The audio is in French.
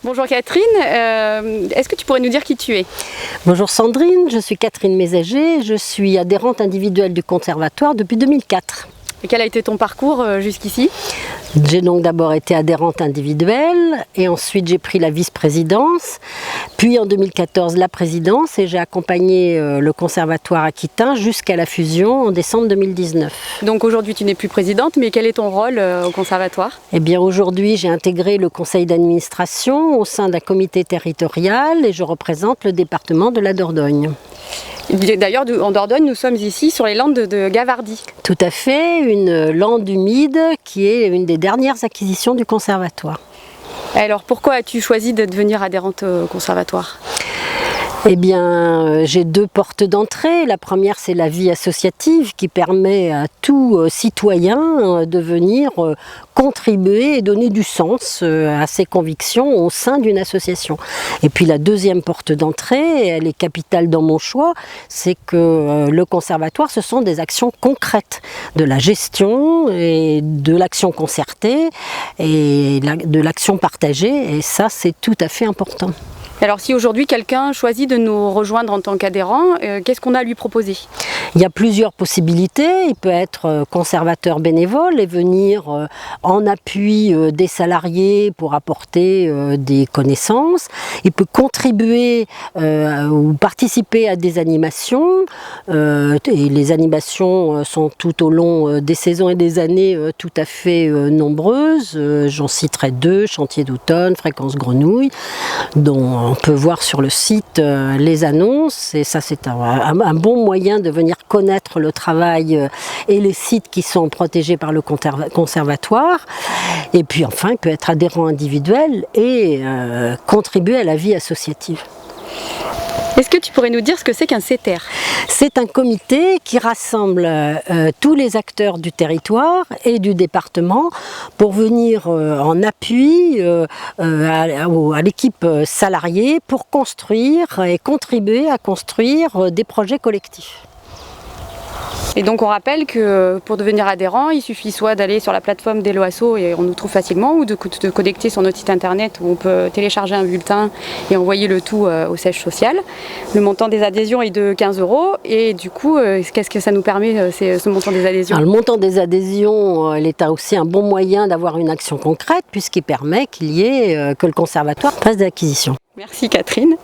Bonjour Catherine, est-ce que tu pourrais nous dire qui tu es? Bonjour Sandrine, je suis Catherine Mésager, je suis adhérente individuelle du Conservatoire depuis 2004. Et quel a été ton parcours jusqu'ici? J'ai donc d'abord été adhérente individuelle et ensuite j'ai pris la vice-présidence, puis en 2014 la présidence et j'ai accompagné le Conservatoire aquitain jusqu'à la fusion en décembre 2019. Donc aujourd'hui tu n'es plus présidente, mais quel est ton rôle au Conservatoire? Eh bien aujourd'hui j'ai intégré le conseil d'administration au sein d'un comité territorial et je représente le département de la Dordogne. D'ailleurs, en Dordogne, nous sommes ici sur les landes de Gavardy. Tout à fait, une lande humide qui est une des dernières acquisitions du Conservatoire. Alors pourquoi as-tu choisi de devenir adhérente au Conservatoire ? Eh bien, j'ai deux portes d'entrée. La première, c'est la vie associative qui permet à tout citoyen de venir contribuer et donner du sens à ses convictions au sein d'une association. Et puis la deuxième porte d'entrée, elle est capitale dans mon choix, c'est que le Conservatoire, ce sont des actions concrètes, de la gestion et de l'action concertée et de l'action partagée. Et ça, c'est tout à fait important. Alors si aujourd'hui quelqu'un choisit de nous rejoindre en tant qu'adhérent, qu'est-ce qu'on a à lui proposer? Il y a plusieurs possibilités. Il peut être conservateur bénévole et venir en appui des salariés pour apporter des connaissances. Il peut contribuer ou participer à des animations. Et les animations sont tout au long des saisons et des années tout à fait nombreuses. J'en citerai deux, Chantier d'automne, Fréquence Grenouille, dont on peut voir sur le site les annonces, et ça c'est un bon moyen de venir connaître le travail et les sites qui sont protégés par le Conservatoire. Et puis enfin, il peut être adhérent individuel et contribuer à la vie associative. Est-ce que tu pourrais nous dire ce que c'est qu'un CETER? C'est un comité qui rassemble tous les acteurs du territoire et du département pour venir en appui à l'équipe salariée pour construire et contribuer à construire des projets collectifs. Et donc on rappelle que pour devenir adhérent, il suffit soit d'aller sur la plateforme d'Hello Asso et on nous trouve facilement, ou de connecter sur notre site internet où on peut télécharger un bulletin et envoyer le tout au siège social. Le montant des adhésions est de 15 €. Et du coup, qu'est-ce que ça nous permet, ce montant des adhésions? Alors, le montant des adhésions, il est aussi un bon moyen d'avoir une action concrète puisqu'il permet qu'il y ait que le Conservatoire fasse des acquisitions. Merci Catherine.